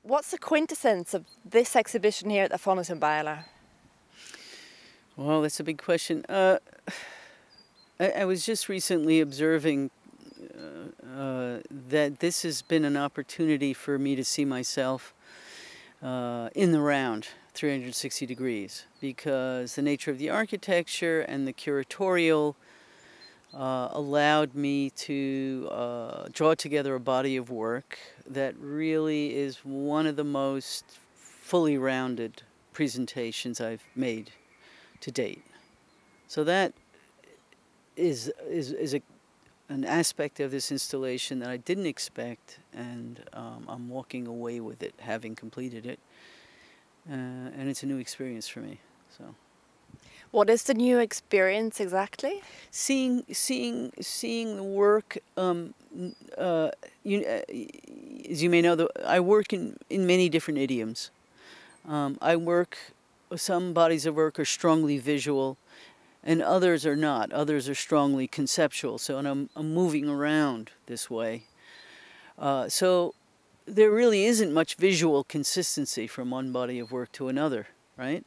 What's the quintessence of this exhibition here at the Fondation Beyeler? Well, that's a big question. I was just recently observing that this has been an opportunity for me to see myself in the round, 360 degrees, because the nature of the architecture and the curatorial allowed me to draw together a body of work that really is one of the most fully rounded presentations I've made to date. So that is an aspect of this installation that I didn't expect, and I'm walking away with it, having completed it, and it's a new experience for me. So, what is the new experience exactly? Seeing the work. As you may know, I work in many different idioms. Some bodies of work are strongly visual, and others are not. Others are strongly conceptual. So, and I'm moving around this way. So there really isn't much visual consistency from one body of work to another, right?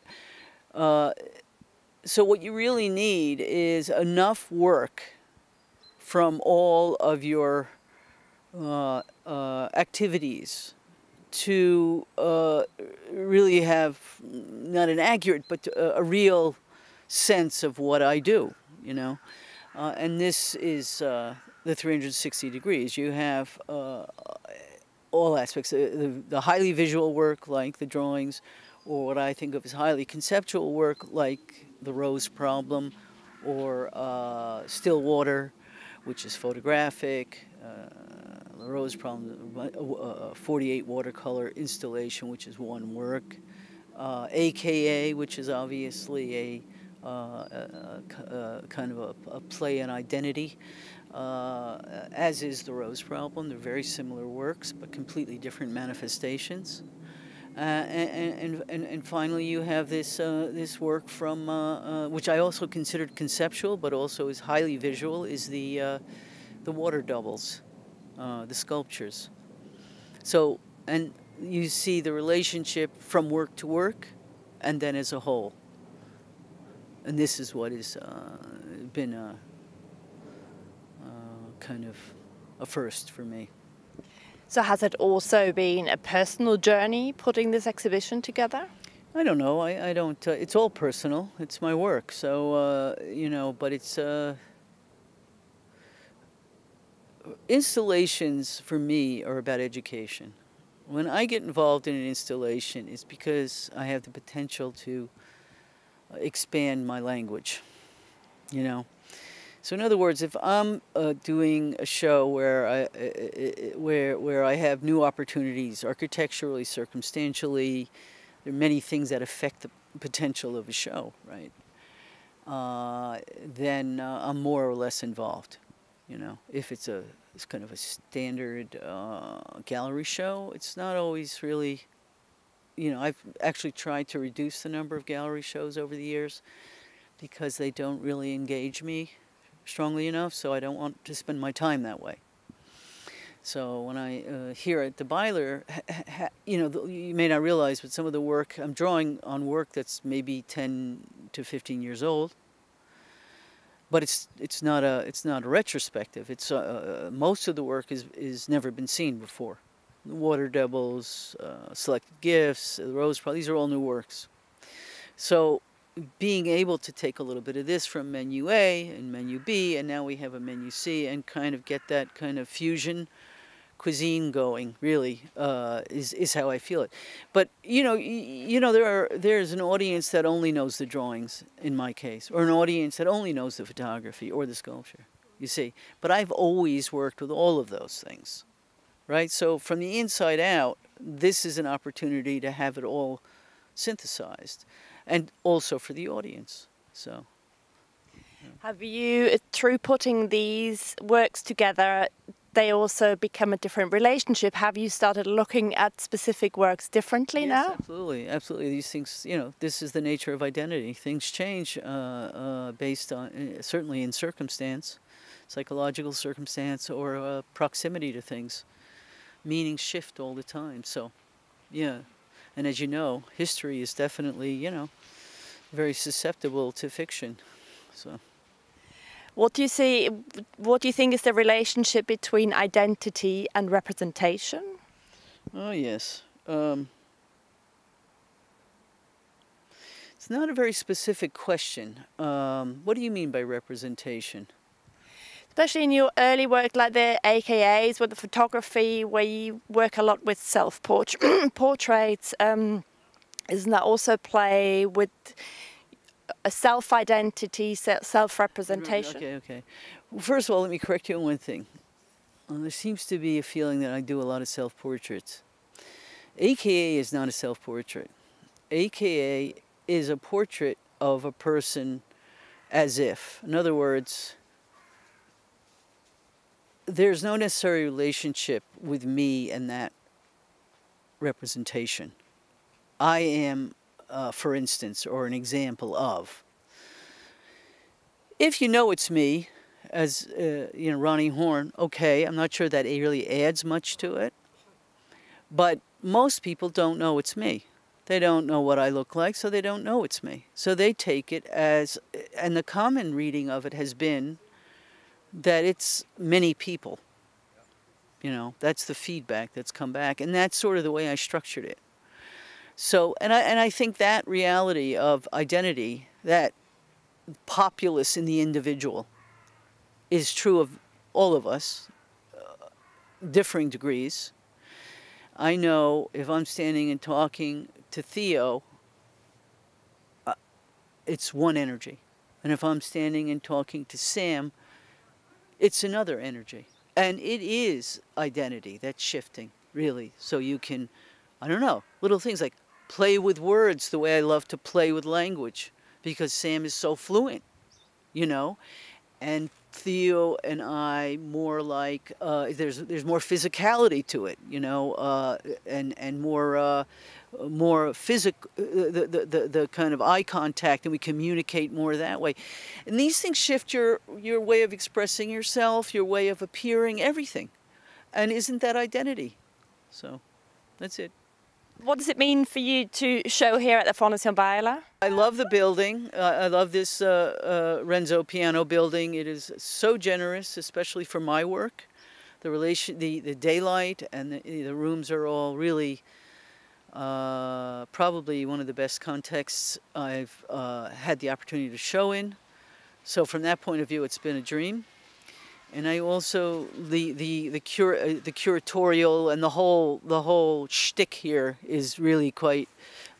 So what you really need is enough work from all of your activities to really have not an accurate, but a real sense of what I do, you know. And this is the 360 degrees. You have all aspects, the highly visual work like the drawings, or what I think of as highly conceptual work like the rose problem, or still water, which is photographic, the rose problem, 48 watercolor installation, which is one work, AKA, which is obviously a kind of a play on identity, as is the rose problem. They're very similar works, but completely different manifestations. And finally, you have this work from which I also considered conceptual, but also is highly visual, is the water doubles, the sculptures. So, and you see the relationship from work to work, and then as a whole. And this is what has been a kind of a first for me. So has it also been a personal journey putting this exhibition together? I don't know. I don't. It's all personal. It's my work. So you know. But it's installations for me are about education. When I get involved in an installation, it's because I have the potential to expand my language. You know. So in other words, if I'm doing a show where I have new opportunities, architecturally, circumstantially, there are many things that affect the potential of a show, right? Then I'm more or less involved. You know, if it's kind of a standard gallery show, it's not always really. You know, I've actually tried to reduce the number of gallery shows over the years because they don't really engage me strongly enough, so I don't want to spend my time that way. So when I here at the Beyeler, you know, you may not realize, but some of the work I'm drawing on work that's maybe 10 to 15 years old. But it's not a retrospective. It's most of the work is never been seen before. The water devils, selected gifts, the rose. These are all new works. So being able to take a little bit of this from menu A and menu B, and now we have a menu C, and kind of get that kind of fusion cuisine going, really, is how I feel it. But you know, there's an audience that only knows the drawings, in my case, or an audience that only knows the photography or the sculpture. You see, but I've always worked with all of those things, right? So from the inside out, this is an opportunity to have it all synthesized. And also for the audience. So, have you, through putting these works together, they also become a different relationship? Have you started looking at specific works differently now? Absolutely, absolutely. These things, you know, this is the nature of identity. Things change based on, certainly in circumstance, psychological circumstance, or proximity to things. Meanings shift all the time. So, Yeah. And as you know, history is definitely, very susceptible to fiction. So, What do you see? What do you think is the relationship between identity and representation? oh yes. It's not a very specific question. What do you mean by representation? Especially in your early work, like the AKAs, with the photography, where you work a lot with portraits. Isn't that also play with a self-identity, self-representation? Okay, okay. Well, first of all, let me correct you on one thing. There seems to be a feeling that I do a lot of self-portraits. AKA is not a self-portrait. AKA is a portrait of a person as if. In other words, there's no necessary relationship with me and that representation. I am, for instance, or an example of. If you know it's me, as Roni Horn, okay, I'm not sure that it really adds much to it. But most people don't know it's me. They don't know what I look like, so they don't know it's me. So they take it as, and the common reading of it has been that it's many people. That's the feedback that's come back, and that's sort of the way I structured it. So, and I think that reality of identity, that populace in the individual, is true of all of us, differing degrees. I know if I'm standing and talking to Theo, it's one energy. And if I'm standing and talking to Sam, it's another energy. And it is identity that's shifting, really. So you can, I don't know, little things like play with words the way I love to play with language, because Sam is so fluent, and Theo and I more like there's more physicality to it, and more physical, the kind of eye contact, and we communicate more that way. And these things shift your way of expressing yourself, your way of appearing, everything. And isn't that identity? So that's it. What does it mean for you to show here at the Fondation Beyeler? I love the building. I love this Renzo piano building. It is so generous, especially for my work. The daylight and the rooms are all really probably one of the best contexts I've had the opportunity to show in. So from that point of view, it's been a dream. And I also the curatorial and the whole shtick here is really quite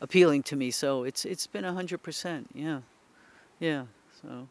appealing to me. So it's been 100%. Yeah. So.